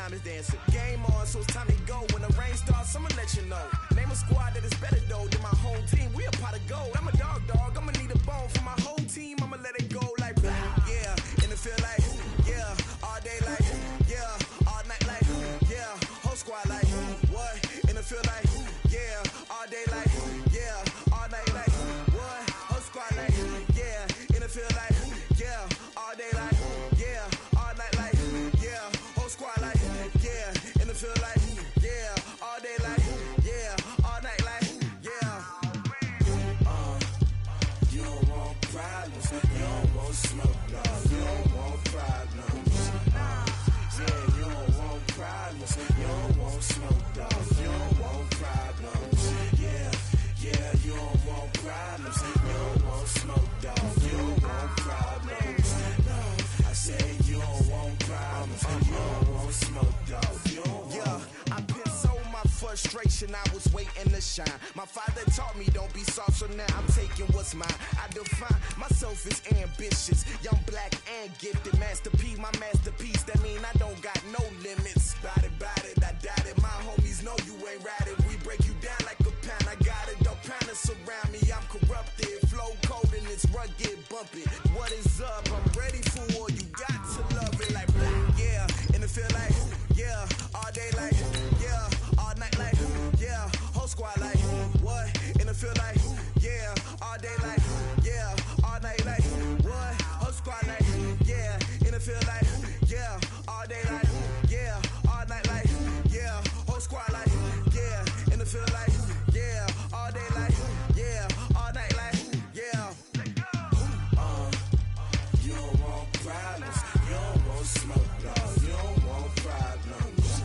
diamonds dancing. Game on, so it's time to go. When the rain starts, I'ma let you know. Name a squad that is better though than my whole team. We a pot of gold. I'm a dog. I'ma need a bone for my whole team. I'ma let it go like blah. Yeah, and it feel like yeah, all day like yeah, all night like yeah, whole squad like what? And it feel like yeah, all day like yeah, all night like what? Whole squad like yeah, and it feel like yeah, all day like yeah, all night like yeah, whole squad like yeah, and it feel like yeah, all day like yeah, all night like yeah. You don't want problems, you don't want smoke, no, you don't want problems. Yeah, you don't want problems, you don't want smoke, no, you don't want problems. Yeah, you don't want problems, you don't want smoke, dog, you don't want problems. No, I say you don't want problems, you don't want smoke, dog, you don't want. Yeah, I pissed so my frustration, I was waiting to shine. My father taught me don't be soft, so now I'm taking what's mine. I define myself as ambitious, young, black, and gifted. Master P, my masterpiece, that mean I don't got no limits. Bout it, I doubt it. My homies know you ain't ride it. We break you down like a pound, I got it. Don't pound to surround me, I'm corrupted. Flow cold and it's rugged, bump it. What is up? I'm ready for war, you got to love it like blah. Yeah, and it feel like yeah, all day like yeah, all night like yeah, whole squad like what? And it feel like yeah, all day like yeah, all night like what? Whole squad like yeah, and it feel like yeah, all day like yeah, all night like yeah, whole squad like yeah, and it feel like yeah, all day like yeah, all night like yeah. You don't want problems, you don't want smoke, no, you don't want problems.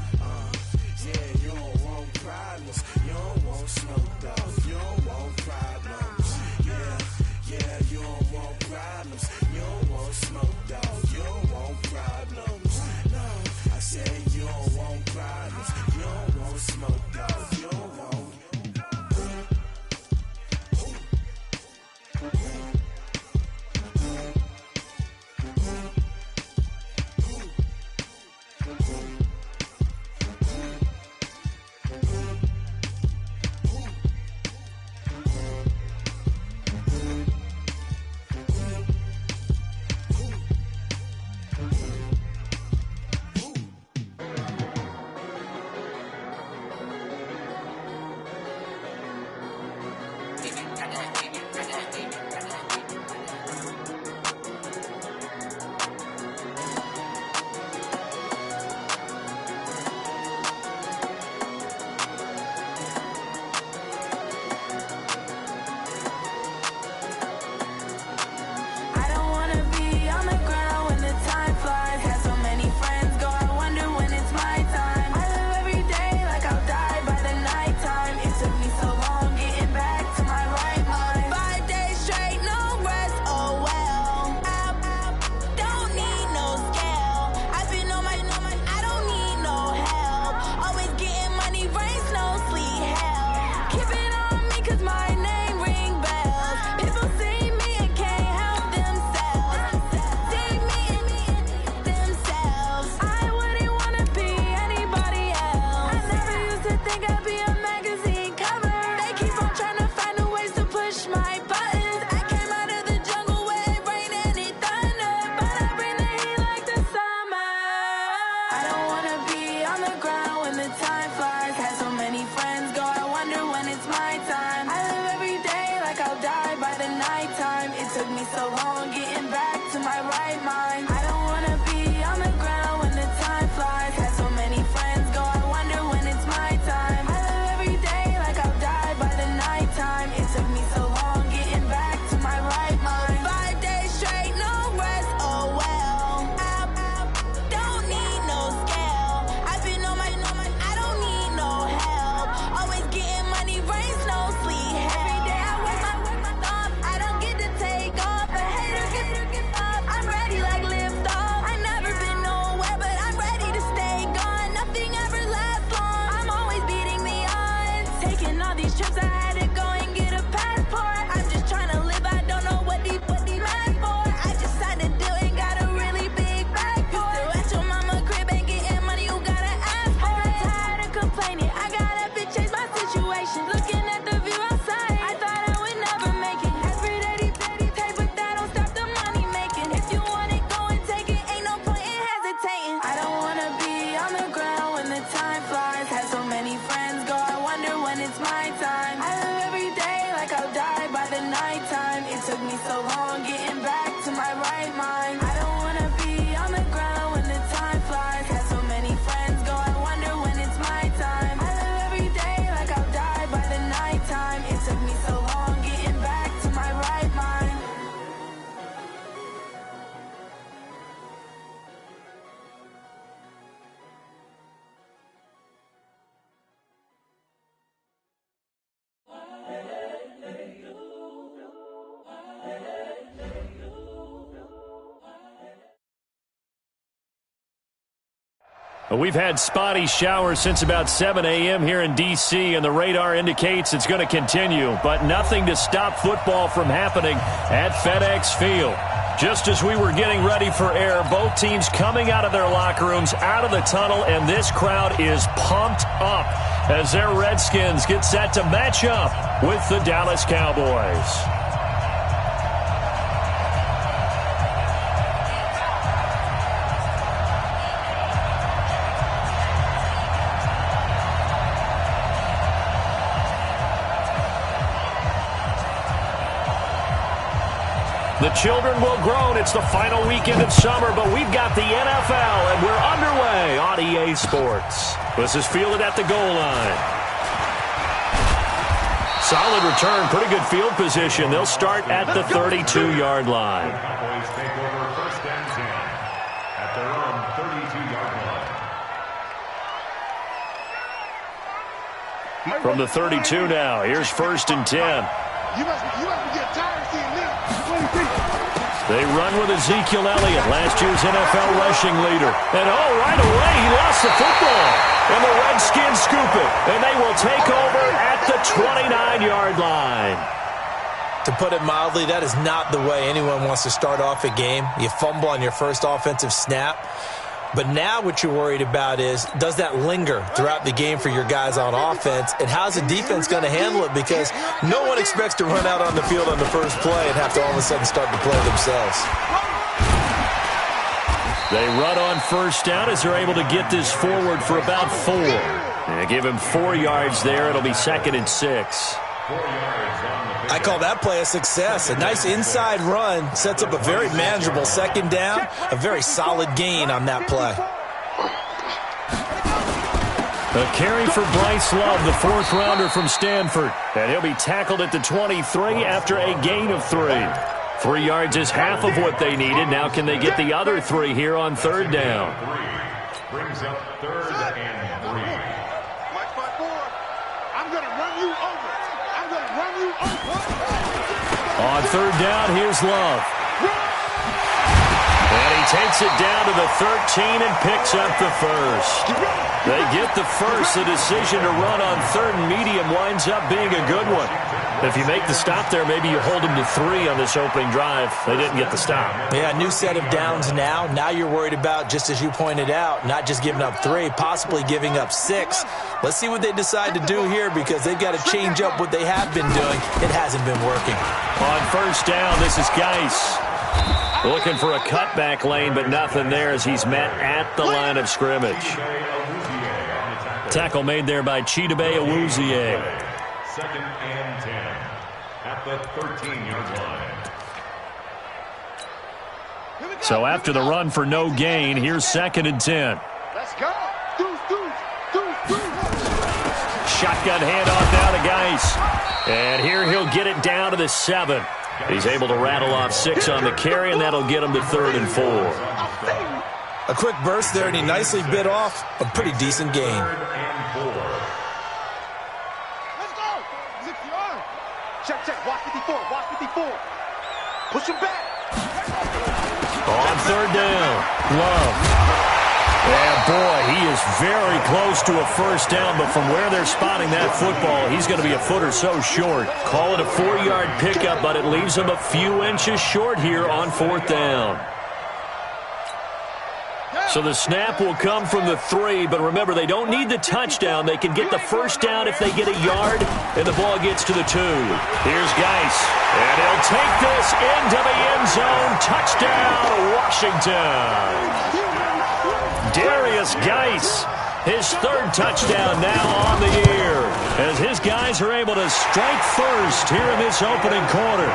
Yeah, you don't want problems, you don't want smoke, dog, you don't want problems. Yeah, you don't want problems, you don't want smoke, dog, you don't want problems. No, I say you don't want problems, you don't want smoke, dog, you don't want. Like live We've had spotty showers since about 7 a.m. here in D.C., and the radar indicates it's going to continue, but nothing to stop football from happening at FedEx Field. Just as we were getting ready for air, both teams coming out of their locker rooms, out of the tunnel, and this crowd is pumped up as their Redskins get set to match up with the Dallas Cowboys. The children will groan. It's the final weekend of summer, but we've got the NFL, and we're underway on EA Sports. This is fielded at the goal line. Solid return, pretty good field position. They'll start at the 32-yard line. Cowboys take over first and 10 at their own 32-yard line. From the 32 now, here's first and 10. You must be getting tired of seeing me. They run with Ezekiel Elliott, last year's NFL rushing leader. And right away, he lost the football. And the Redskins scoop it. And they will take over at the 29-yard line. To put it mildly, that is not the way anyone wants to start off a game. You fumble on your first offensive snap. But now what you're worried about is, does that linger throughout the game for your guys on offense? And how's the defense going to handle it? Because no one expects to run out on the field on the first play and have to all of a sudden start to play themselves. They run on first down as they're able to get this forward for about 4. They give him 4 yards there. It'll be 2nd and 6. I call that play a success. A nice inside run sets up a very manageable second down, a very solid gain on that play. A carry for Bryce Love, the 4th-rounder from Stanford. And he'll be tackled at the 23 after a gain of 3. 3 yards is half of what they needed. Now can they get the other 3 here on 3rd down? Brings up 3rd and 3. Mike 5-4. I'm going to run you over. I'm going to run you over. On 3rd down, here's Love. And he takes it down to the 13 and picks up the first. They get the first. The decision to run on 3rd and medium winds up being a good one. If you make the stop there, maybe you hold them to 3 on this opening drive. They didn't get the stop. Yeah, new set of downs now. Now you're worried about, just as you pointed out, not just giving up 3, possibly giving up 6. Let's see what they decide to do here, because they've got to change up what they have been doing. It hasn't been working. On first down, this is Geis. Looking for a cutback lane, but nothing there as he's met at the line of scrimmage. Tackle made there by Chidobe Awuzie. 2nd and 10 at the 13-yard line. So after the run for no gain, here's 2nd and 10. Let's go. Shotgun handoff now to Geis. And here he'll get it down to the 7. He's able to rattle off 6 on the carry, and that'll get him to 3rd and 4. A quick burst there, and he nicely bit off a pretty decent gain. 3rd and 4. Let's go. 6 yards. Check. Watch 54. Push him back. On 3rd down, Love. And boy, he is very close to a first down, but from where they're spotting that football, he's going to be a foot or so short. Call it a 4-yard pickup, but it leaves him a few inches short here on 4th down. So the snap will come from the 3, but remember, they don't need the touchdown. They can get the first down if they get a yard, and the ball gets to the 2. Here's Geis, and he'll take this into the end zone. Touchdown, Washington. Darius Geis, his 3rd touchdown now on the year, as his guys are able to strike first here in this opening quarter.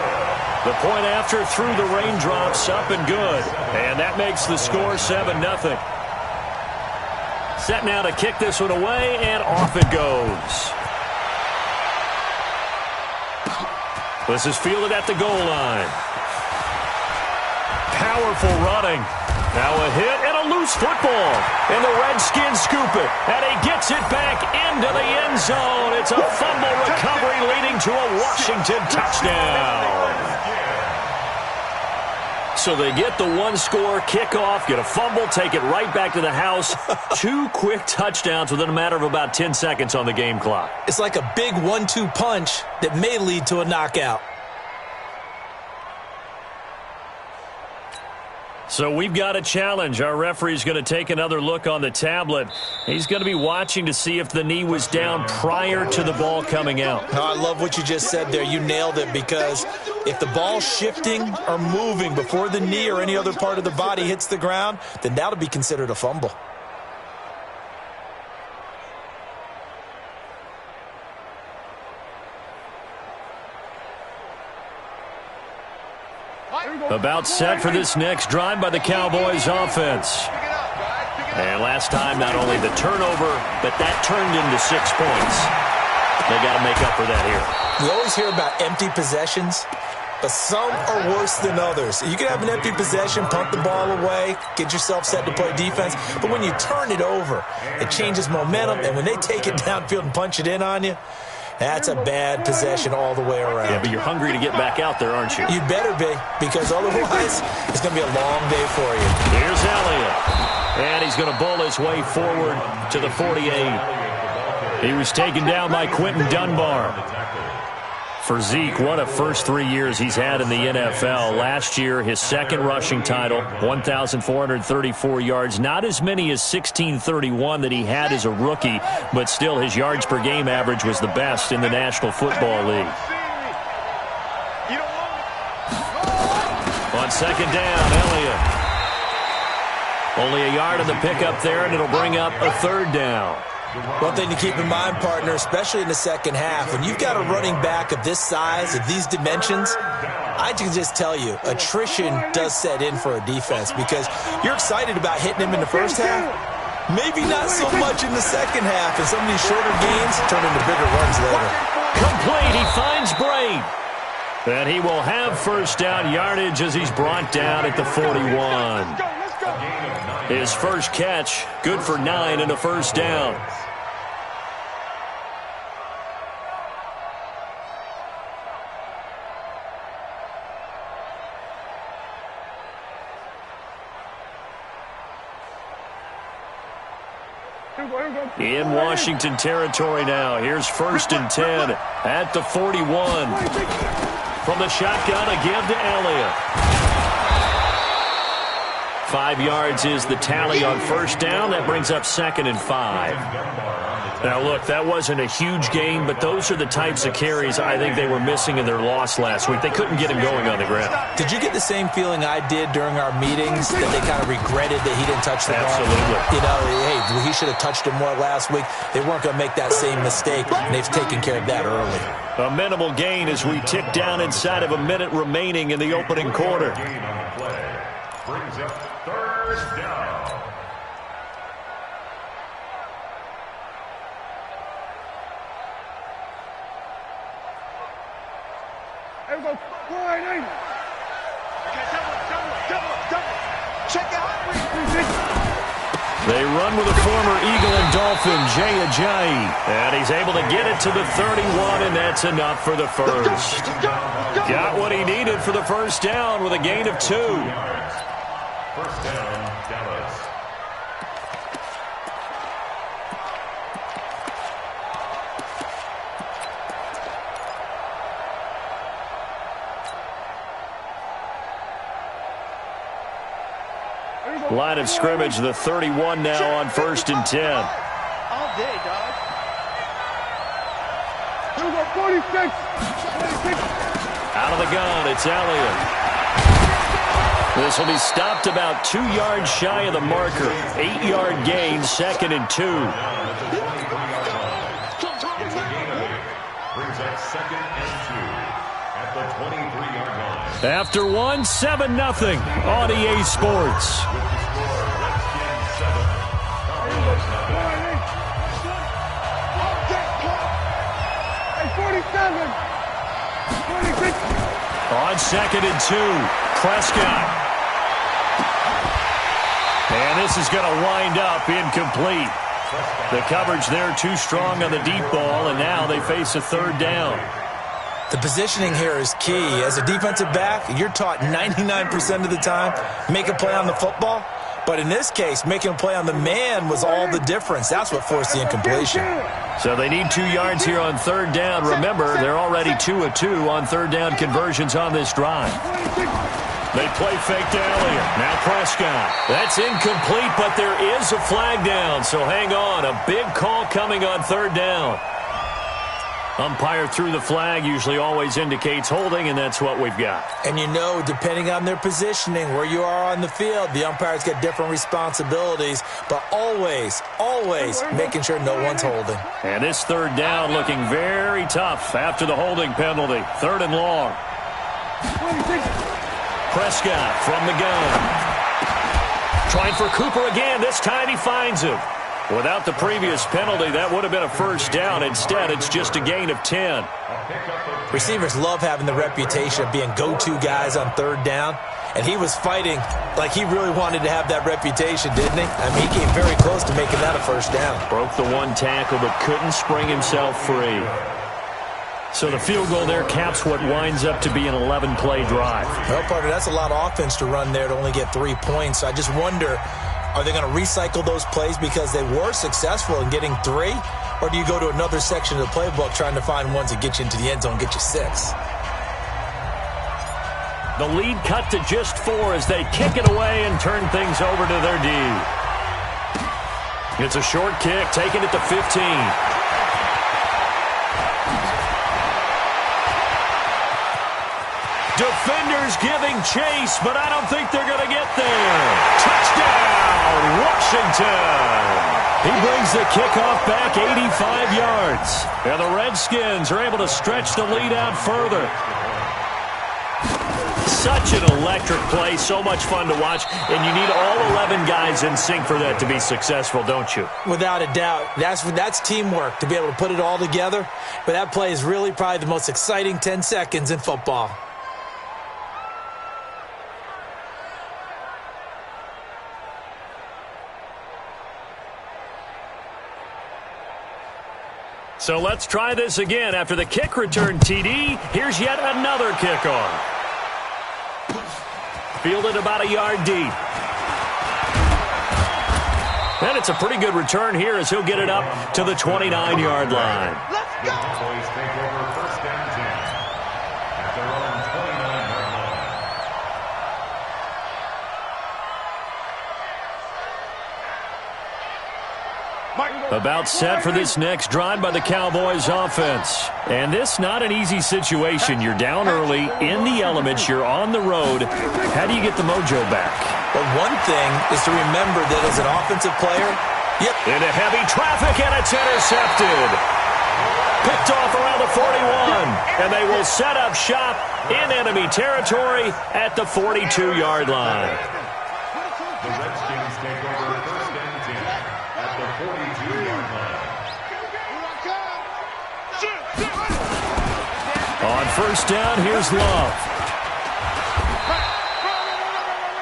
The point after through the raindrops, up and good. And that makes the score 7-0. Set now to kick this one away, and off it goes. This is fielded at the goal line. Powerful running. Now a hit and a loose football. And the Redskins scoop it. And he gets it back into the end zone. It's a fumble recovery leading to a Washington touchdown. So they get the one-score kickoff, get a fumble, take it right back to the house. 2 quick touchdowns within a matter of about 10 seconds on the game clock. It's like a big 1-2 punch that may lead to a knockout. So we've got a challenge. Our referee's going to take another look on the tablet. He's going to be watching to see if the knee was down prior to the ball coming out. Now, I love what you just said there. You nailed it, because if the ball's shifting or moving before the knee or any other part of the body hits the ground, then that'll be considered a fumble. About set for this next drive by the Cowboys offense. And last time, not only the turnover, but that turned into 6 points. They got to make up for that here. You always hear about empty possessions, but some are worse than others. You can have an empty possession, punt the ball away, get yourself set to play defense, but when you turn it over, it changes momentum, and when they take it downfield and punch it in on you, that's a bad possession all the way around. Yeah, but you're hungry to get back out there, aren't you? You better be, because otherwise it's going to be a long day for you. Here's Elliott. And he's going to bowl his way forward to the 48. He was taken down by Quentin Dunbar. For Zeke, what a first 3 years he's had in the NFL. Last year, his second rushing title, 1,434 yards. Not as many as 1,631 that he had as a rookie, but still his yards per game average was the best in the National Football League. On second down, Elliott. Only a yard on the pickup there, and it'll bring up a third down. One thing to keep in mind, partner, especially in the second half, when you've got a running back of this size, of these dimensions, I can just tell you, attrition does set in for a defense, because you're excited about hitting him in the first half, maybe not so much in the second half, and some of these shorter gains turn into bigger runs later. Complete, he finds Braid. And he will have first down yardage as he's brought down at the 41. His first catch, good for 9 and a first down. In Washington territory now. Here's 1st and 10 at the 41. From the shotgun, a give to Elliott. 5 yards is the tally on first down. That brings up 2nd and 5. Now, look, that wasn't a huge gain, but those are the types of carries I think they were missing in their loss last week. They couldn't get him going on the ground. Did you get the same feeling I did during our meetings, that they kind of regretted that he didn't touch the ball? Absolutely. You know, hey, he should have touched him more last week. They weren't going to make that same mistake, and they've taken care of that early. A minimal gain as we tick down inside of a minute remaining in the opening quarter. Brings up third down. They run with a former Eagle and Dolphin, Jay Ajayi. And he's able to get it to the 31, and that's enough for the first. Got what he needed for the first down with a gain of 2. First down, Dallas. Line of scrimmage, the 31 now on 1st and 10. All day, dog. Here we go, 46. Out of the gun, it's Elliott. This will be stopped about 2 yards shy of the marker. 8-yard gain, 2nd and 2. Brings up 2nd and 2 at the 23-yard line. After 1, 7-0 on EA Sports. On 2nd and 2, Prescott. And this is going to wind up incomplete. The coverage there too strong on the deep ball, and now they face a third down. The positioning here is key. As a defensive back, you're taught 99% of the time, make a play on the football. But in this case, making a play on the man was all the difference. That's what forced the incompletion. So they need 2 yards here on third down. Remember, they're already 2 of 2 on third down conversions on this drive. They play fake to Elliott. Now Prescott. That's incomplete, but there is a flag down. So hang on. A big call coming on third down. Umpire threw the flag, usually always indicates holding, and that's what we've got. And you know, depending on their positioning, where you are on the field, the umpires get different responsibilities, but always making sure no one's holding. And this third down looking very tough after the holding penalty. 3rd and long. Prescott from the gun. Trying for Cooper again. This time he finds him. Without the previous penalty, that would have been a first down. Instead, it's just a gain of 10. Receivers love having the reputation of being go-to guys on third down, and he was fighting like he really wanted to have that reputation, didn't he? I mean, he came very close to making that a first down. Broke the one tackle, but couldn't spring himself free. So the field goal there caps what winds up to be an 11-play drive. Well, partner, that's a lot of offense to run there to only get 3 points. So I just wonder, are they going to recycle those plays because they were successful in getting 3? Or do you go to another section of the playbook trying to find ones that get you into the end zone and get you 6? The lead cut to just 4 as they kick it away and turn things over to their D. It's a short kick, taking it to 15. Defenders giving chase, but I don't think they're going to get there. Touchdown, Washington. He brings the kickoff back 85 yards. And the Redskins are able to stretch the lead out further. Such an electric play, so much fun to watch, and you need all 11 guys in sync for that to be successful, don't you? Without a doubt. That's teamwork, to be able to put it all together. But that play is really probably the most exciting 10 seconds in football. So let's try this again. After the kick return TD, here's yet another kickoff. Fielded about a yard deep. And it's a pretty good return here as he'll get it up to the 29-yard line. Let's go! Cowboys take over first down 10 at their own 29-yard line. About set for this next drive by the Cowboys offense. And this not an easy situation. You're down early, in the elements, you're on the road. How do you get the mojo back? But one thing is to remember that as an offensive player, into heavy traffic, and it's intercepted. Picked off around the 41. And they will set up shop in enemy territory at the 42-yard line. The Redskins take over first down 10 at the 42-yard line. On first down, here's Love.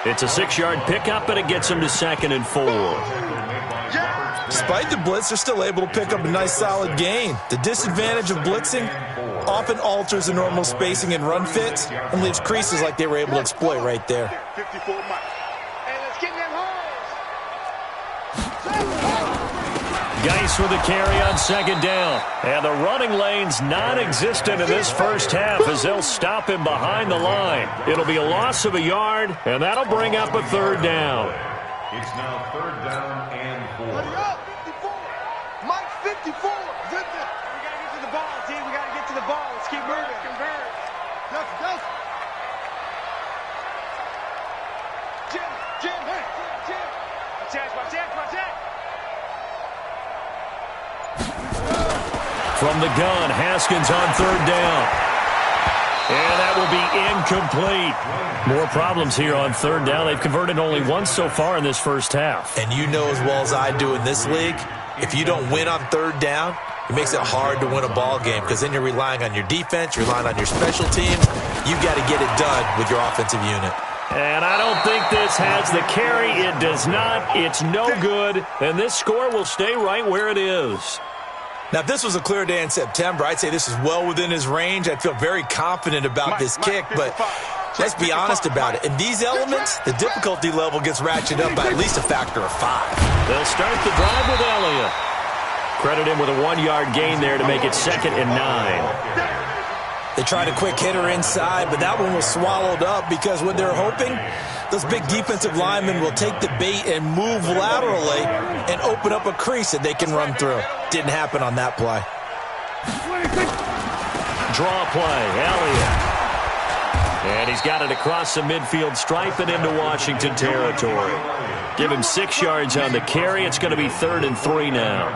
It's a 6-yard pickup, and it gets him to 2nd and 4. despite the blitz, they're still able to pick up a nice solid gain. The disadvantage of blitzing often alters the normal spacing and run fits and leaves creases like they were able to exploit right there. 54 miles. Hey, let's get them holes. Geis with a carry on 2nd down. And the running lane's non-existent in this first half as they'll stop him behind the line. It'll be a loss of a yard, and that'll bring up a 3rd down. It's now 3rd down and 4. Hurry up, 54. Mike, 54. We got to get to the ball, team. We got to get to the ball. Let's keep moving. Convert. Yes. Jim. Hey, Jim. My chance. From the gun, Haskins on 3rd down. And that will be incomplete. More problems here on 3rd down. They've converted only once so far in this first half. And you know as well as I do in this league, if you don't win on 3rd down, it makes it hard to win a ball game because then you're relying on your defense, you're relying on your special teams. You've got to get it done with your offensive unit. And I don't think this has the carry. It does not. It's no good. And this score will stay right where it is. Now, if this was a clear day in September, I'd say this is well within his range. I'd feel very confident about this kick, but let's be honest about it. In these elements, the difficulty level gets ratcheted up by at least a factor of 5. They'll start the drive with Elliott. Credit him with a 1-yard gain there to make it 2nd and 9. They tried a quick hitter inside, but that one was swallowed up because what they're hoping, those big defensive linemen will take the bait and move laterally and open up a crease that they can run through. Didn't happen on that play. Draw play, Elliott. And he's got it across the midfield stripe and into Washington territory. Give him 6 yards on the carry. It's going to be 3rd and 3 now.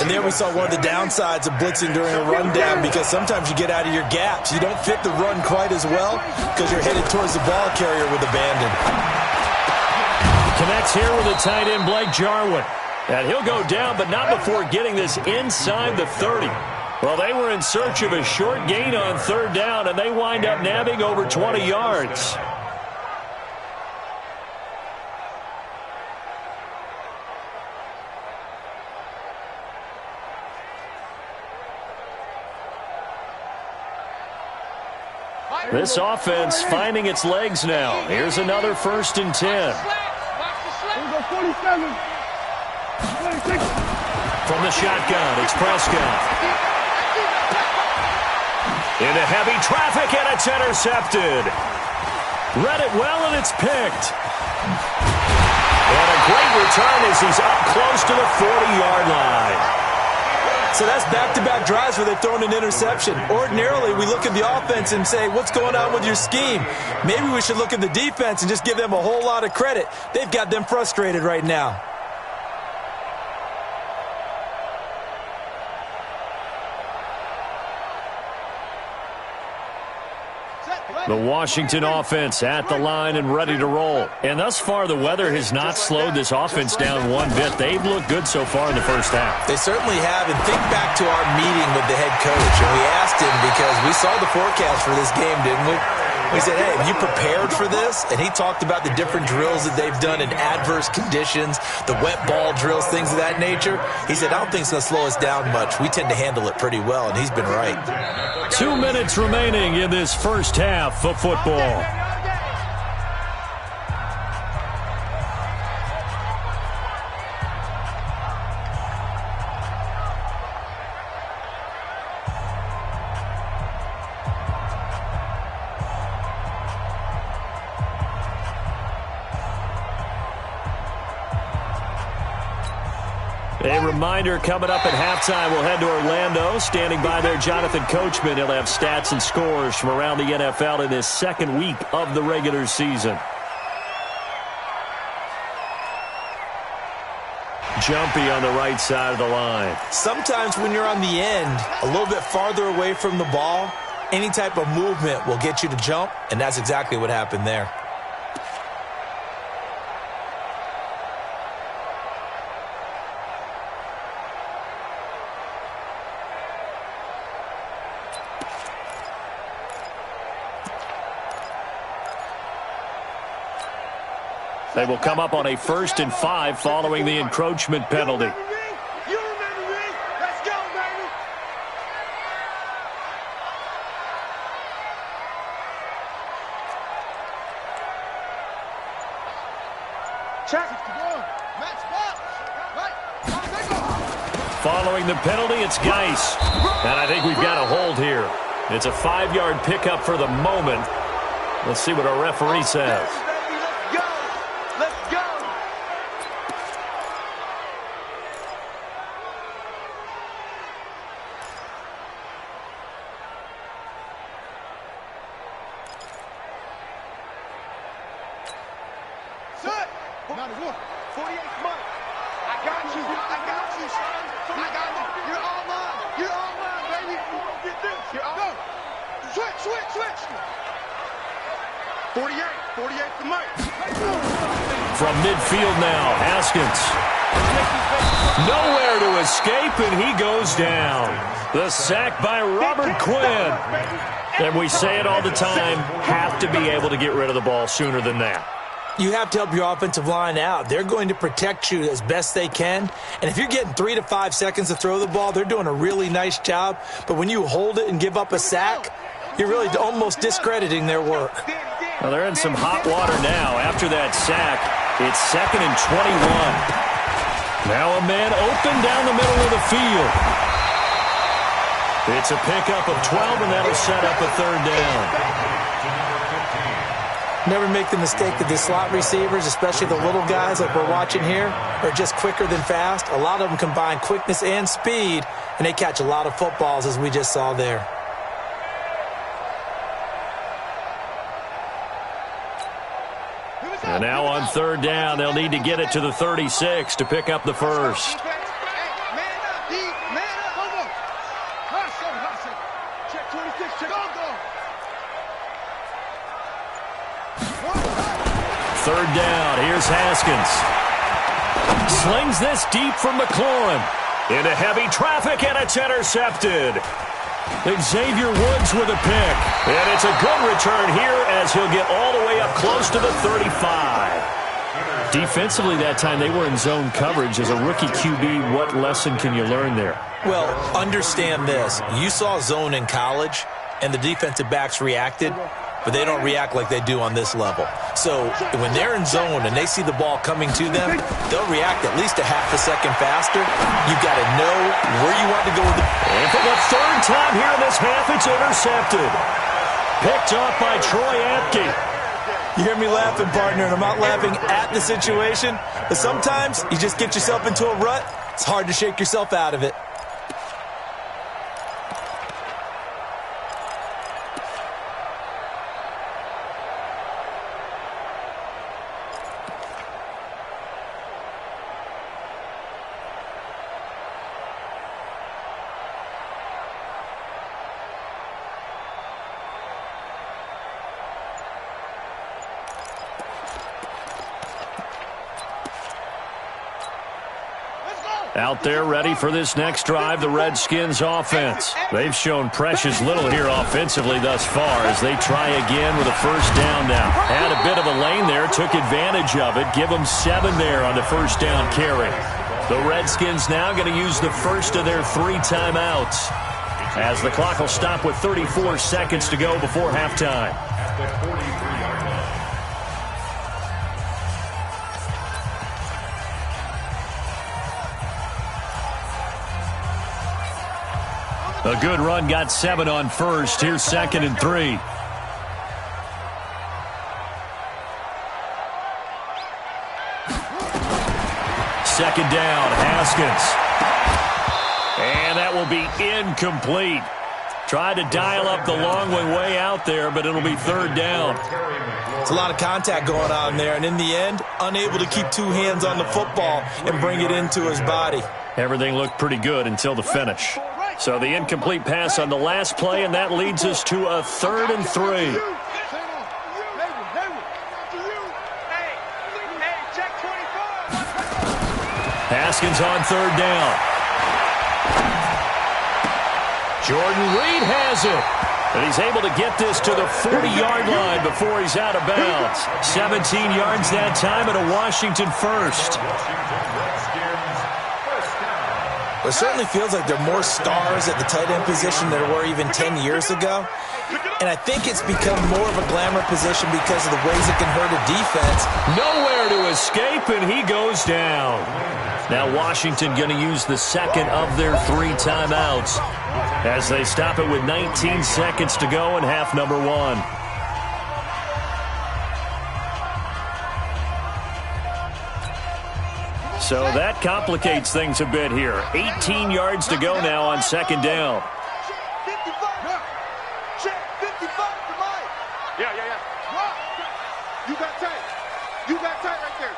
And there we saw one of the downsides of blitzing during a rundown because sometimes you get out of your gaps. You don't fit the run quite as well because you're headed towards the ball carrier with abandon. Connects here with the tight end, Blake Jarwin. And he'll go down, but not before getting this inside the 30. Well, they were in search of a short gain on 3rd down, and they wind up nabbing over 20 yards. This offense finding its legs now. Here's another 1st and 10. From the shotgun, it's Prescott. Into heavy traffic, and it's intercepted. Read it well, and it's picked. And a great return as he's up close to the 40-yard line. So that's back-to-back drives where they've thrown an interception. Ordinarily, we look at the offense and say, what's going on with your scheme? Maybe we should look at the defense and just give them a whole lot of credit. They've got them frustrated right now. The Washington offense at the line and ready to roll. And thus far, the weather has not slowed this offense down one bit. They've looked good so far in the first half. They certainly have. And think back to our meeting with the head coach. And we asked him because we saw the forecast for this game, didn't we? We said, hey, have you prepared for this? And he talked about the different drills that they've done in adverse conditions, the wet ball drills, things of that nature. He said, I don't think it's going to slow us down much. We tend to handle it pretty well, and he's been right. 2 minutes remaining in this first half of football. A reminder coming up at halftime, we'll head to Orlando. Standing by there, Jonathan Coachman. He'll have stats and scores from around the NFL in this 2nd week of the regular season. Jumpy on the right side of the line. Sometimes when you're on the end, a little bit farther away from the ball, any type of movement will get you to jump, and that's exactly what happened there. They will come up on a 1st and 5 following the encroachment penalty. You remember me? Let's go, baby. Check. Match box. Right. Following the penalty, it's Geis. And I think we've got a hold here. It's a 5-yard pickup for the moment. Let's see what our referee says. From midfield now, Haskins. Nowhere to escape, and he goes down. The sack by Robert Quinn. And we say it all the time, have to be able to get rid of the ball sooner than that. You have to help your offensive line out. They're going to protect you as best they can. And if you're getting 3 to 5 seconds to throw the ball, they're doing a really nice job. But when you hold it and give up a sack, you're really almost discrediting their work. Well, they're in some hot water now. After that sack, it's 2nd and 21. Now a man open down the middle of the field. It's a pickup of 12, and that'll set up a 3rd down. Never make the mistake that the slot receivers, especially the little guys like we're watching here, are just quicker than fast. A lot of them combine quickness and speed, and they catch a lot of footballs, as we just saw there. And now on 3rd down, they'll need to get it to the 36 to pick up the first. Third down, here's Haskins. Slings this deep from McLaurin. Into heavy traffic, and it's intercepted. Xavier Woods with a pick. And it's a good return here as he'll get all the way up close to the 35. Defensively that time, they were in zone coverage. As a rookie QB, what lesson can you learn there? Well, understand this. You saw zone in college, and the defensive backs reacted, but they don't react like they do on this level. So when they're in zone and they see the ball coming to them, they'll react at least a half a second faster. You've got to know where you want to go with it. And for the 3rd time here in this half, it's intercepted. Picked off by Troy Apke. You hear me laughing, partner, and I'm not laughing at the situation, but sometimes you just get yourself into a rut. It's hard to shake yourself out of it. Out there ready for this next drive, the Redskins offense. They've shown precious little here offensively thus far as they try again with a 1st down now. Had a bit of a lane there, took advantage of it. Give them 7 there on the 1st down carry. The Redskins now going to use the first of their 3 timeouts as the clock will stop with 34 seconds to go before halftime. A good run, got 7 on 1st. Here's 2nd and 3. Second down, Haskins. And that will be incomplete. Tried to dial up the long way out there, but it'll be 3rd down. It's a lot of contact going on there, and in the end, unable to keep 2 hands on the football and bring it into his body. Everything looked pretty good until the finish. So the incomplete pass on the last play, and that leads us to a 3rd and 3. Haskins on 3rd down. Jordan Reed has it. And he's able to get this to the 40-yard line before he's out of bounds. 17 yards that time, and a Washington first. It certainly feels like there are more stars at the tight end position than there were even 10 years ago. And I think it's become more of a glamour position because of the ways it can hurt a defense. Nowhere to escape, and he goes down. Now Washington going to use the 2nd of their 3 timeouts as they stop it with 19 seconds to go in half number 1. So that complicates things a bit here. 18 yards to go now on 2nd down. Yeah. You got tight. You got tight right there.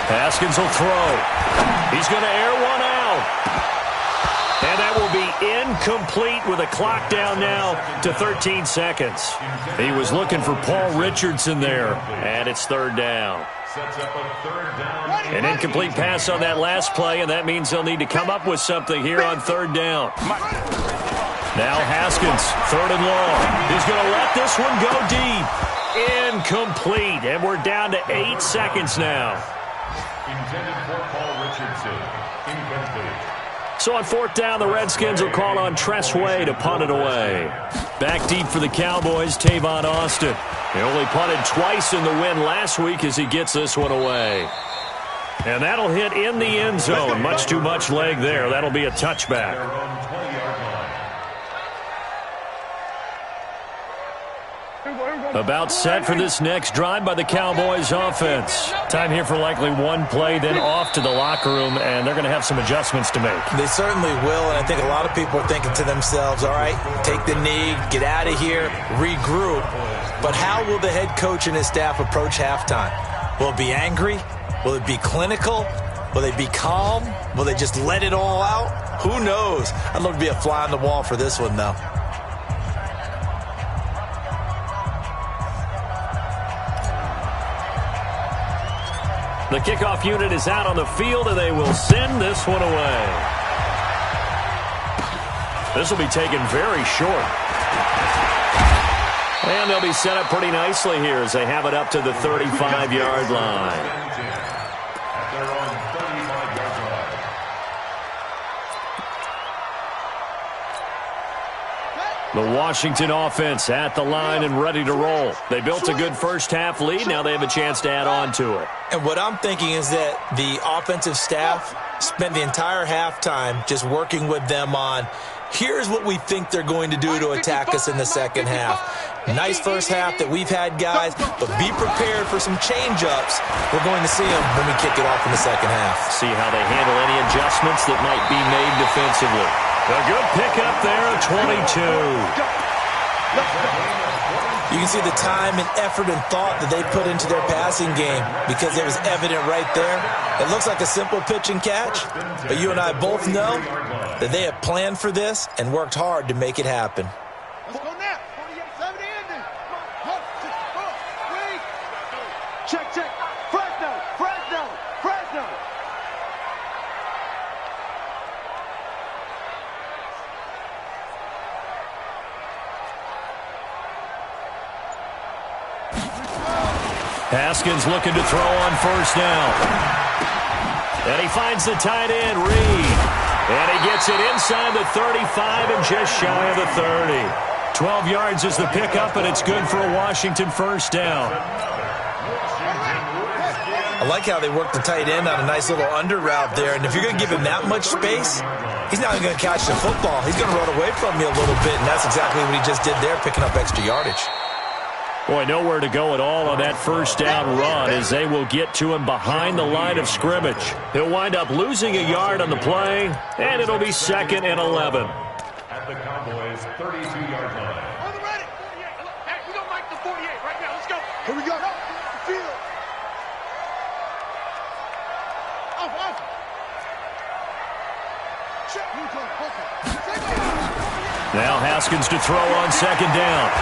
Haskins will throw. He's going to air one out. And that will be incomplete with a clock down now to 13 seconds. He was looking for Paul Richardson there, and it's 3rd down. An incomplete pass on that last play, and that means they'll need to come up with something here on 3rd down. Now Haskins, 3rd and long. He's going to let this one go deep. Incomplete, and we're down to 8 seconds now. Intended for Paul Richardson. Incomplete. So on 4th down, the Redskins will call on Tressway to punt it away. Back deep for the Cowboys, Tavon Austin. He only punted twice in the win last week as he gets this one away. And that'll hit in the end zone. Much too much leg there. That'll be a touchback. About set for this next drive by the Cowboys offense. Time here for likely one play, then off to the locker room, and they're going to have some adjustments to make. They certainly will, and I think a lot of people are thinking to themselves, all right, take the knee, get out of here, regroup. But how will the head coach and his staff approach halftime? Will it be angry? Will it be clinical? Will they be calm? Will they just let it all out? Who knows? I'd love to be a fly on the wall for this one, though. The kickoff unit is out on the field, and they will send this one away. This will be taken very short. And they'll be set up pretty nicely here as they have it up to the 35-yard line. The Washington offense at the line and ready to roll. They built a good first-half lead. Now they have a chance to add on to it. And what I'm thinking is that the offensive staff spent the entire halftime just working with them on, here's what we think they're going to do to attack us in the second half. Nice first half that we've had, guys, but be prepared for some change-ups. We're going to see them when we kick it off in the second half. See how they handle any adjustments that might be made defensively. A good pickup there, 22. You can see the time and effort and thought that they put into their passing game because it was evident right there. It looks like a simple pitch and catch, but you and I both know that they have planned for this and worked hard to make it happen. Let's go now. 48-7 ending. Wait. Check. Fresno. Haskins looking to throw on first down. And he finds the tight end, Reed. And he gets it inside the 35 and just shy of the 30. 12 yards is the pickup, and it's good for a Washington first down. I like how they work the tight end on a nice little under route there. And if you're going to give him that much space, he's not even going to catch the football. He's going to run away from you a little bit, and that's exactly what he just did there, picking up extra yardage. Boy, nowhere to go at all on that first down run as they will get to him behind the line of scrimmage. He'll wind up losing a yard on the play, and it'll be 2nd and 11. At the Cowboys' 32-yard line. On the ready. 48. Hey, we don't like the 48 right now. Let's go. Here we go. Field. Off. Check. Now Haskins to throw on 2nd down.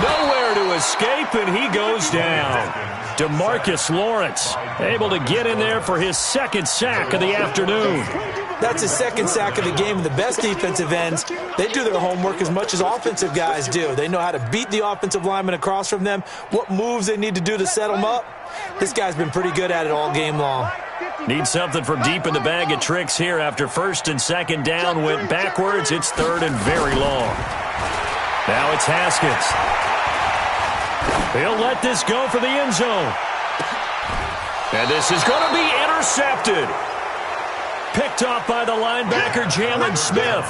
Nowhere to escape, and he goes down. DeMarcus Lawrence able to get in there for his 2nd sack of the afternoon. That's his 2nd sack of the game, and the best defensive ends, they do their homework as much as offensive guys do. They know how to beat the offensive lineman across from them, what moves they need to do to set them up. This guy's been pretty good at it all game long. Need something from deep in the bag of tricks here after 1st and 2nd down went backwards. It's 3rd and very long. Now it's Haskins. He'll let this go for the end zone. And this is going to be intercepted. Picked off by the linebacker, Jalen Smith.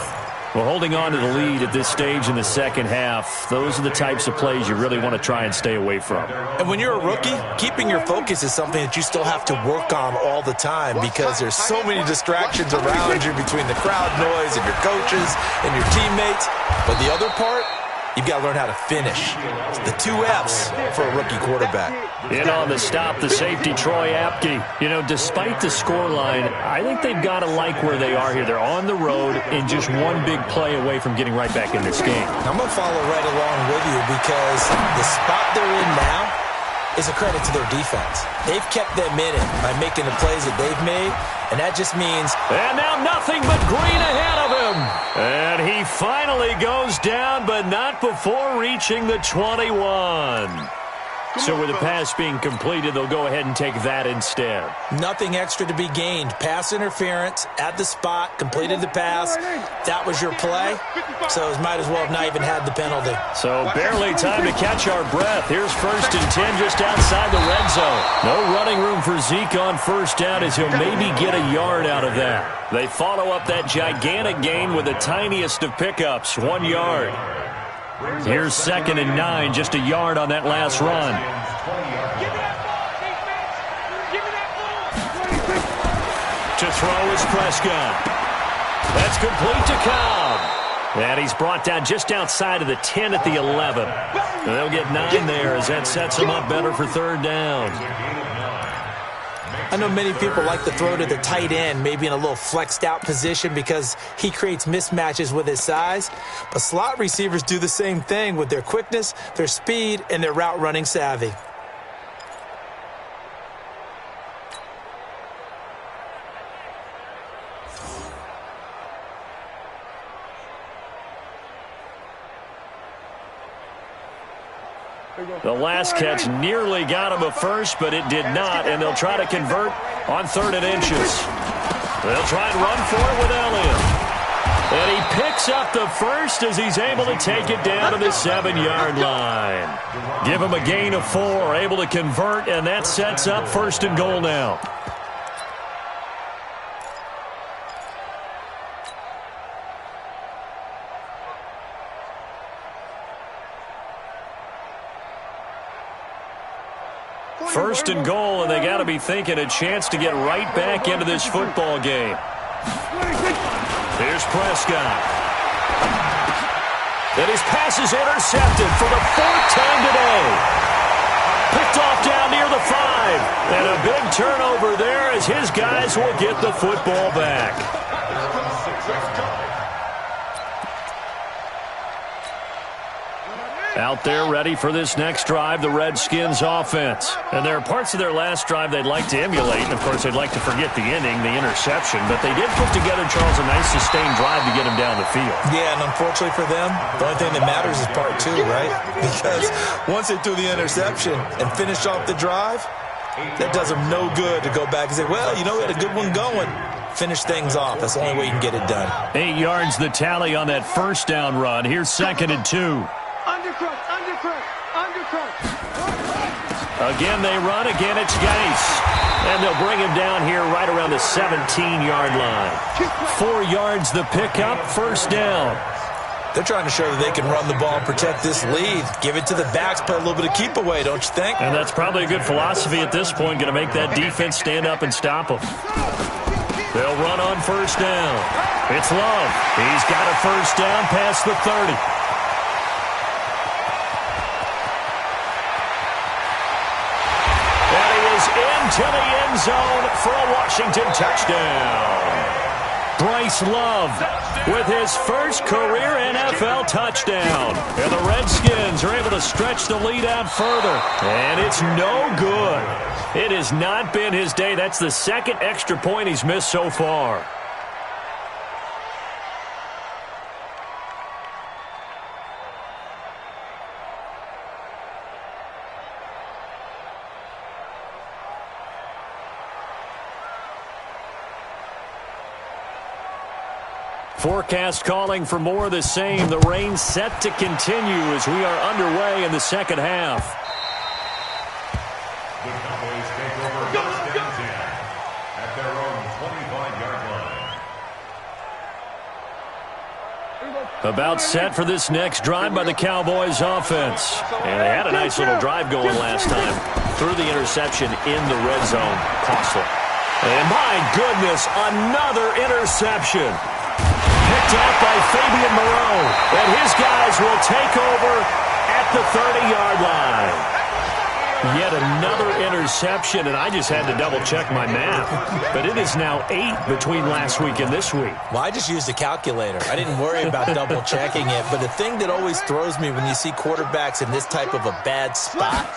Well, holding on to the lead at this stage in the second half, those are the types of plays you really want to try and stay away from. And when you're a rookie, keeping your focus is something that you still have to work on all the time because there's so many distractions around you between the crowd noise and your coaches and your teammates. But the other part, you've got to learn how to finish. It's the 2 F's for a rookie quarterback. In on the stop, the safety, Troy Apke. You know, despite the scoreline, I think they've got to like where they are here. They're on the road and just one big play away from getting right back in this game. I'm going to follow right along with you because the spot they're in now, is a credit to their defense. They've kept them in it by making the plays that they've made, and that just means... And now nothing but green ahead of him. And he finally goes down, but not before reaching the 21. So with the pass being completed, they'll go ahead and take that instead. Nothing extra to be gained. Pass interference at the spot, completed the pass. That was your play, so it might as well have not even had the penalty. So barely time to catch our breath. Here's 1st and 10 just outside the red zone. No running room for Zeke on first down as he'll maybe get a yard out of that. They follow up that gigantic gain with the tiniest of pickups, 1 yard. Here's 2nd and 9, just a yard on that last run. To throw is Prescott. That's complete to Cobb. And he's brought down just outside of the 10 at the 11. And they'll get 9 there as that sets them up better for 3rd down. I know many people like to throw to the tight end, maybe in a little flexed out position because he creates mismatches with his size. But slot receivers do the same thing with their quickness, their speed, and their route running savvy. The last catch nearly got him a first, but it did not, and they'll try to convert on 3rd and inches. They'll try and run for it with Elliott. And he picks up the first as he's able to take it down to the 7-yard line. Give him a gain of 4, able to convert, and that sets up 1st and goal now. First and goal, and they got to be thinking a chance to get right back into this football game. Here's Prescott. And his pass is intercepted for the 4th time today. Picked off down near the 5. And a big turnover there as his guys will get the football back. Out there ready for this next drive, the Redskins offense. And there are parts of their last drive they'd like to emulate. And, of course, they'd like to forget the inning, the interception. But they did put together, Charles, a nice sustained drive to get him down the field. Yeah, and unfortunately for them, the only thing that matters is part 2, right? Because once they threw the interception and finished off the drive, that does them no good to go back and say, well, you know, we had a good one going. Finish things off. That's the only way you can get it done. 8 yards the tally on that first down run. Here's 2nd and 2. Again, they run. Again, it's Gase. And they'll bring him down here right around the 17-yard line. 4 yards the pickup, 1st down. They're trying to show that they can run the ball and protect this lead. Give it to the backs, play a little bit of keep away, don't you think? And that's probably a good philosophy at this point, going to make that defense stand up and stop them. They'll run on 1st down. It's Love. He's got a 1st down past the 30. To the end zone for a Washington touchdown. Bryce Love with his first career NFL touchdown. And the Redskins are able to stretch the lead out further. And it's no good. It has not been his day. That's the 2nd extra point he's missed so far. Forecast calling for more of the same. The rain set to continue as we are underway in the 2nd half. The Cowboys take over 1st and 10 at their own 25-yard line. About set for this next drive by the Cowboys offense. And they had a nice little drive going last time. Through the interception in the red zone. Costly. And my goodness, another interception. Picked off by Fabian Moreau. And his guys will take over at the 30-yard line. Yet another interception, and I just had to double-check my math. But it is now 8 between last week and this week. Well, I just used a calculator. I didn't worry about double-checking it. But the thing that always throws me when you see quarterbacks in this type of a bad spot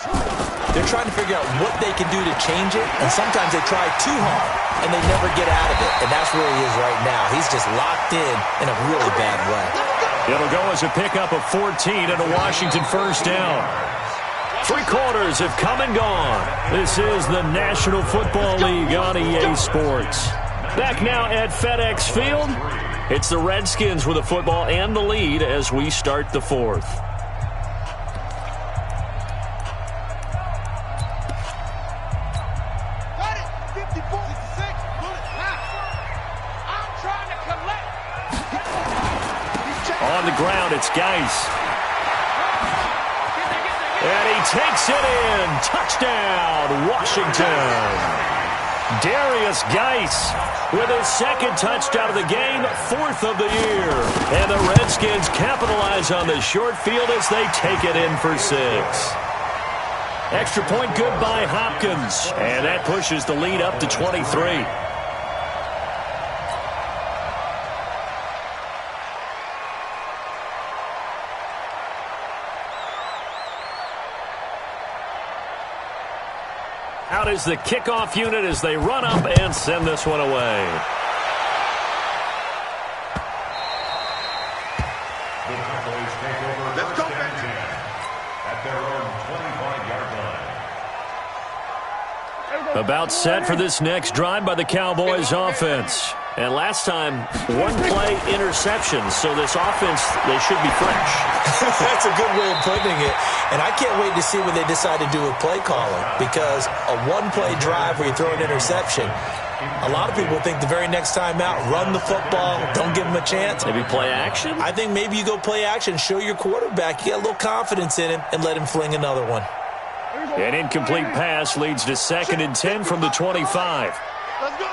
They're trying to figure out what they can do to change it, and sometimes they try too hard, and they never get out of it. And that's where he is right now. He's just locked in a really bad way. It'll go as a pickup of 14 and a Washington first down. 3 quarters have come and gone. This is the National Football League on EA Sports. Back now at FedEx Field. It's the Redskins with the football and the lead as we start the 4th. On the ground, it's Geis. And he takes it in. Touchdown, Washington. Darius Geis with his 2nd touchdown of the game, 4th of the year. And the Redskins capitalize on the short field as they take it in for 6. Extra point good by Hopkins. And that pushes the lead up to 23. Out is the kickoff unit as they run up and send this one away. The Cowboys take over first and 10 at their own 25-yard line. About set for this next drive by the Cowboys offense. And last time, 1-play interception, so this offense, they should be fresh. That's a good way of putting it. And I can't wait to see what they decide to do with play calling, because a 1-play drive where you throw an interception, a lot of people think the very next time out, run the football, don't give them a chance. Maybe play action? I think maybe you go play action, show your quarterback, you get a little confidence in him, and let him fling another one. An incomplete pass leads to 2nd and 10 from the 25. Let's go.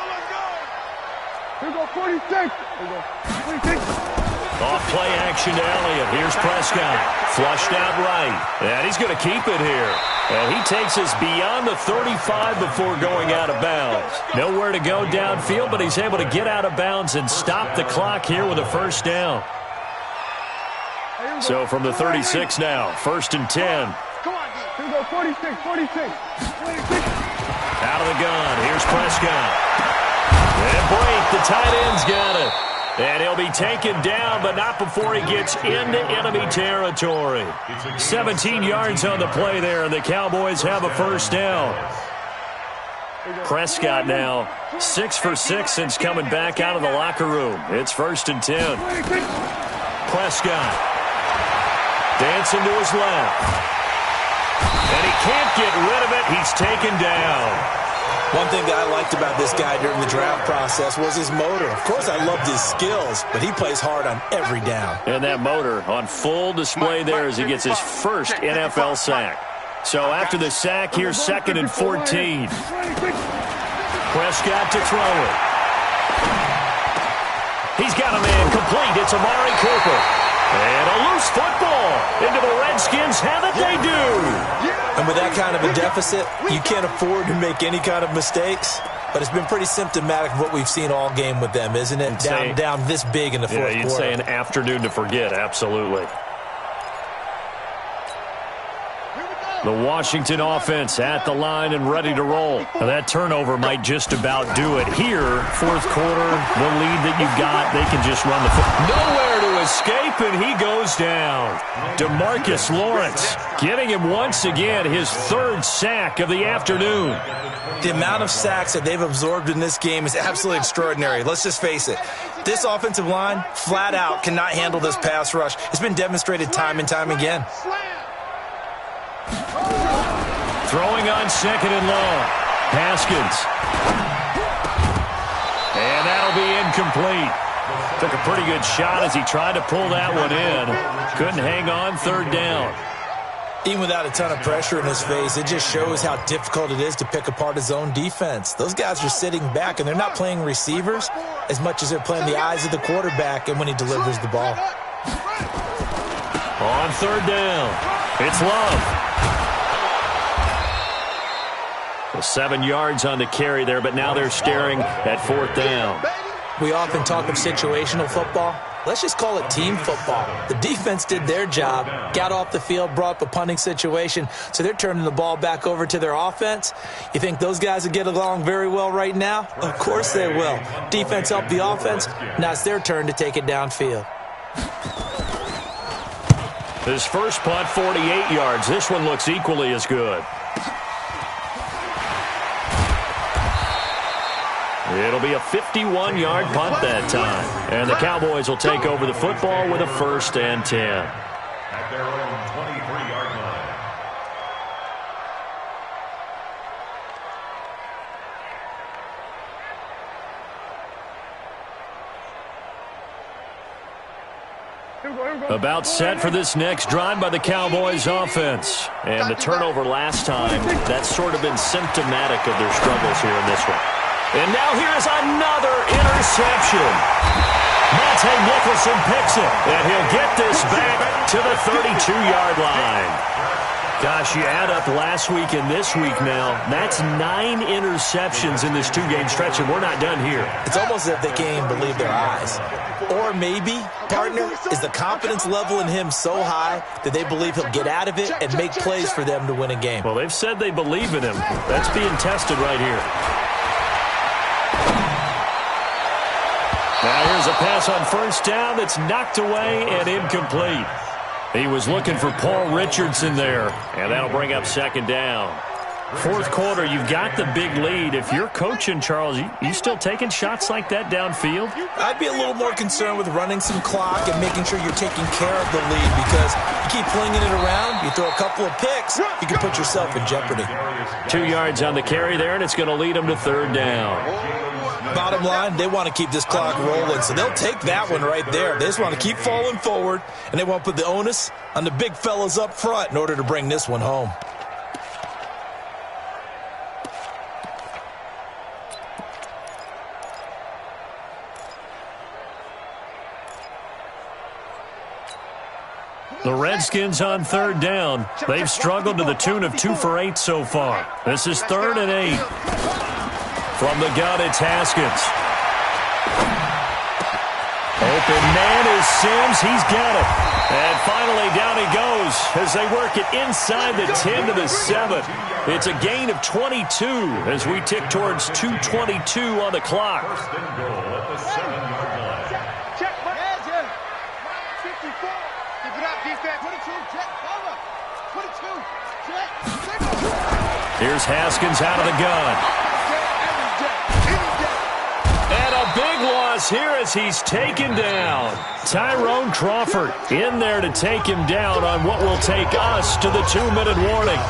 Here we go, 46. Here we go, 46. Off play action to Elliott. Here's Prescott. Flushed out right. And he's going to keep it here. And he takes us beyond the 35 before going out of bounds. Nowhere to go downfield, but he's able to get out of bounds and stop the clock here with a first down. So from the 36 now, 1st and 10. Come on, here we go, 46. Out of the gun. Here's Prescott. And Blake, the tight end's got it. And he'll be taken down, but not before he gets into enemy territory. 17 yards on the play there, and the Cowboys have a first down. Prescott now 6 for 6 since coming back out of the locker room. It's 1st and 10. Prescott dancing to his left. And he can't get rid of it. He's taken down. One thing that I liked about this guy during the draft process was his motor. Of course, I loved his skills, but he plays hard on every down. And that motor on full display there as he gets his first NFL sack. So after the sack, here's 2nd and 14. Prescott to throw it. He's got a man complete. It's Amari Cooper. And a loose football into the Redskins. How did they do? And with that kind of a deficit, you can't afford to make any kind of mistakes. But it's been pretty symptomatic of what we've seen all game with them, isn't it? Down this big in the fourth quarter. Yeah, you'd say an afternoon to forget, absolutely. The Washington offense at the line and ready to roll. Now that turnover might just about do it. Here, fourth quarter, the lead that you've got, they can just run the football. Nowhere to escape, and he goes down. DeMarcus Lawrence getting him once again his 3rd sack of the afternoon. The amount of sacks that they've absorbed in this game is absolutely extraordinary. Let's just face it. This offensive line, flat out, cannot handle this pass rush. It's been demonstrated time and time again. Throwing on 2nd and long. Haskins. And that'll be incomplete. Took a pretty good shot as he tried to pull that one in. Couldn't hang on, 3rd down. Even without a ton of pressure in his face, it just shows how difficult it is to pick apart his own defense. Those guys are sitting back, and they're not playing receivers as much as they're playing the eyes of the quarterback and when he delivers the ball. On 3rd down, it's Love. Well, 7 yards on the carry there, but now they're staring at 4th down. We often talk of situational football. Let's just call it team football. The defense did their job, got off the field, brought up a punting situation, so they're turning the ball back over to their offense. You think those guys will get along very well right now? Of course they will. Defense helped the offense. Now it's their turn to take it downfield. His first punt, 48 yards. This one looks equally as good. It'll be a 51-yard punt that time. And the Cowboys will take over the football with a 1st and 10. At their own 23-yard line. About set for this next drive by the Cowboys offense. And the turnover last time, that's sort of been symptomatic of their struggles here in this one. And now here's another interception. Monte Nicholson picks it, and he'll get this back to the 32-yard line. Gosh, you add up last week and this week now, that's 9 interceptions in this 2-game stretch, and we're not done here. It's almost as if they can't even believe their eyes. Or maybe, partner, is the confidence level in him so high that they believe he'll get out of it and make plays for them to win a game. Well, they've said they believe in him. That's being tested right here. Now here's a pass on 1st down that's knocked away and incomplete. He was looking for Paul Richardson there, and that'll bring up 2nd down. 4th quarter, you've got the big lead. If you're coaching, Charles, you still taking shots like that downfield? I'd be a little more concerned with running some clock and making sure you're taking care of the lead, because you keep flinging it around, you throw a couple of picks, you can put yourself in jeopardy. 2 yards on the carry there, and it's going to lead them to 3rd down. Bottom line, they want to keep this clock rolling, so they'll take that one right there. They just want to keep falling forward, and they want to put the onus on the big fellas up front in order to bring this one home. The Redskins on 3rd down. They've struggled to the tune of 2 for 8 so far. This is 3rd and 8. From the gun, it's Haskins. Open man is Sims. He's got it. And finally, down he goes as they work it inside the 10 to the 7. It's a gain of 22 as we tick towards 2:22 on the clock. 1st and goal at the 7-yard line. Check, 54. Keep it up, defense. 22, check, cover. 22, check. Here's Haskins out of the gun. And a big loss here as he's taken down. Tyrone Crawford in there to take him down on what will take us to the 2-minute warning.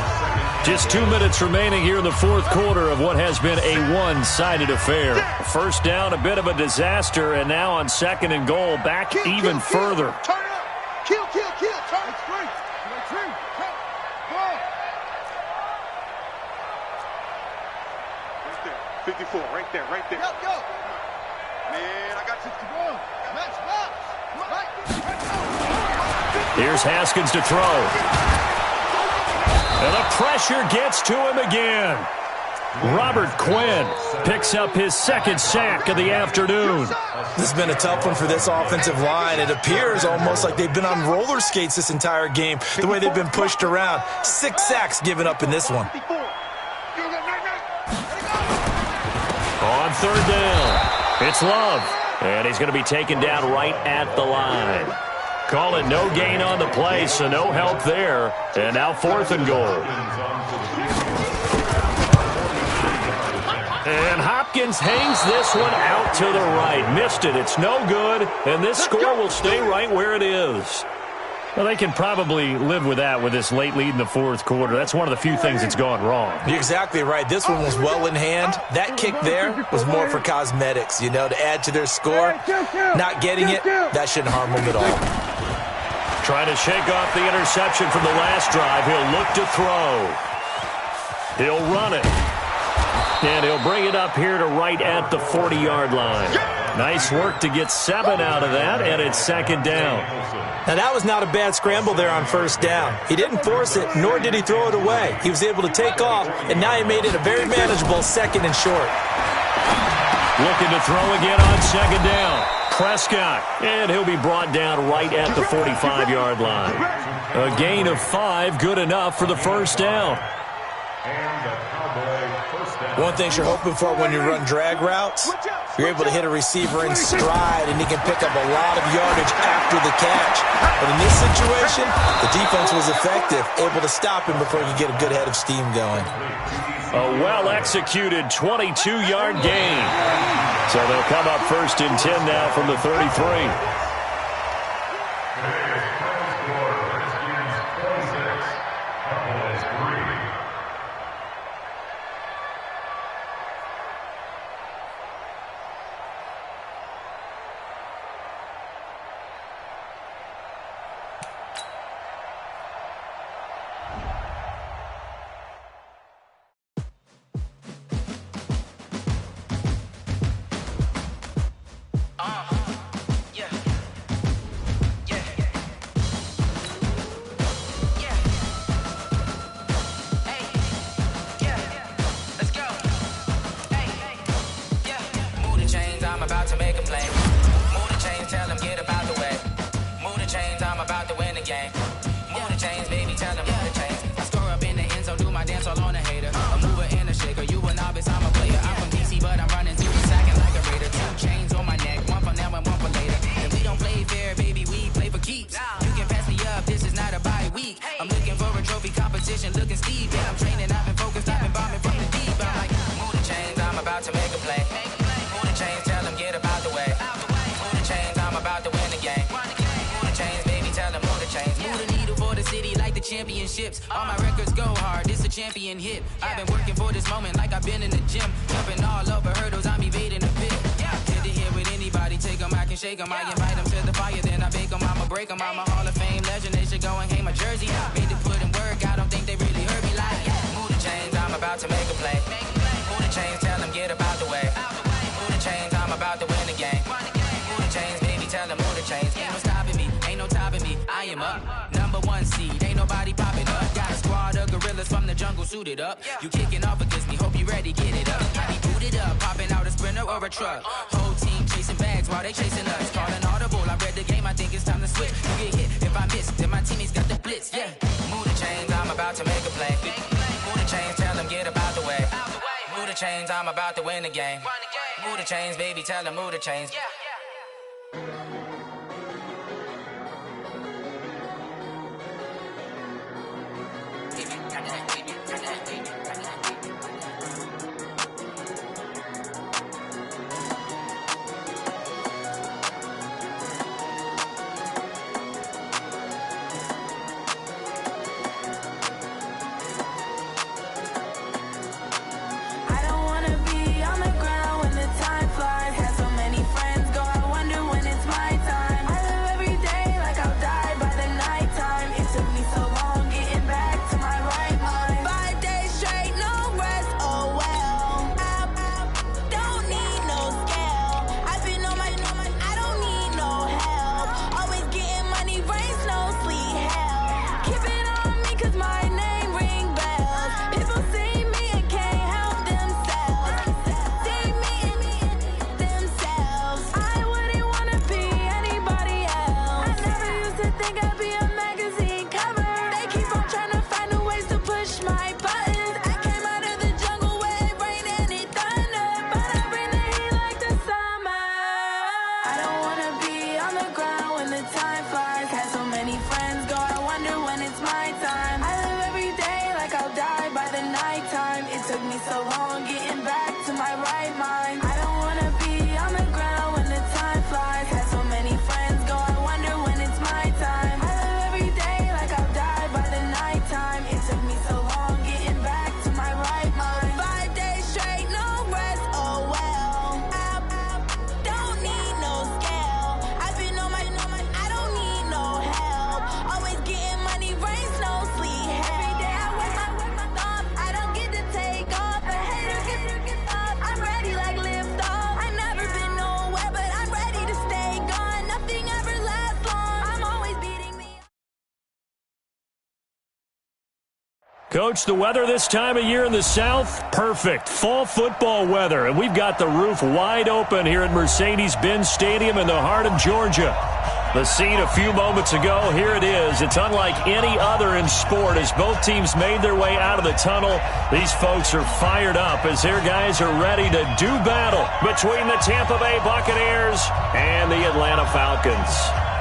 Just 2 minutes remaining here in the 4th quarter of what has been a one-sided affair. 1st down, a bit of a disaster, and now on 2nd and goal, back even further. Turn it up. Kill. Turn it free. 54, right there. Go. Man, I got you. Come on. Match. Here's Haskins to throw. And the pressure gets to him again. Robert Quinn picks up his 2nd sack of the afternoon. This has been a tough one for this offensive line. It appears almost like they've been on roller skates this entire game, the way they've been pushed around. 6 sacks given up in this one. On 3rd down, it's Love. And he's going to be taken down right at the line. Call it no gain on the play, so no help there. And now 4th and goal. And Hopkins hangs this one out to the right. Missed it. It's no good. And this score will stay right where it is. Well, they can probably live with that with this late lead in the 4th quarter. That's one of the few things that's gone wrong. You're exactly right. This one was well in hand. That kick there was more for cosmetics, to add to their score. Not getting it, that shouldn't harm them at all. Trying to shake off the interception from the last drive. He'll look to throw. He'll run it. And he'll bring it up here to right at the 40-yard line. Nice work to get 7 out of that, and it's 2nd down. Now, that was not a bad scramble there on 1st down. He didn't force it, nor did he throw it away. He was able to take off, and now he made it a very manageable 2nd and short. Looking to throw again on 2nd down. Prescott, and he'll be brought down right at the 45-yard line. A gain of 5, good enough for the first down. One thing you're hoping for when you run drag routes, you're able to hit a receiver in stride, and he can pick up a lot of yardage after the catch. But in this situation, the defense was effective, able to stop him before he could get a good head of steam going. A well-executed 22-yard gain. So they'll come up 1st and 10 now from the 33. Championships, all my records go hard, this a champion hit. I've been working for this moment like I've been in the gym, jumping all over hurdles, I'm evading the pit. Head to head with anybody, take them, I can shake them, I invite them to the fire, then I bake them, I'ma break them, I'm a Hall of Fame legend, they should go and hang my jersey. Made to put in work, I don't think they really heard me like, move the chains, I'm about to make a play. Move the chains, tell them get about the way. Move the chains, I'm about to win the game. Move the chains, baby, tell them move the chains. Ain't no stopping me, ain't no topping me, I am up. #1 seed, ain't nobody popping up. Got a squad of gorillas from the jungle suited up. You kicking off against me, hope you ready, get it up. I be booted up, popping out a sprinter or a truck. Whole team chasing bags while they chasing us. Calling audible, I read the game, I think it's time to switch. You get hit, if I miss, then my teammates got the blitz, yeah. Move the chains, I'm about to make a play. Move the chains, tell them get about the way. Move the chains, I'm about to win the game. Move the chains, baby, tell them move the chains. I don't wanna be on the ground when the time flies. Had so many friends go Coach, the weather this time of year in the South, perfect. Fall football weather, and we've got the roof wide open here at Mercedes-Benz Stadium in the heart of Georgia. The scene a few moments ago, here it is. It's unlike any other in sport as both teams made their way out of the tunnel. These folks are fired up as their guys are ready to do battle between the Tampa Bay Buccaneers and the Atlanta Falcons.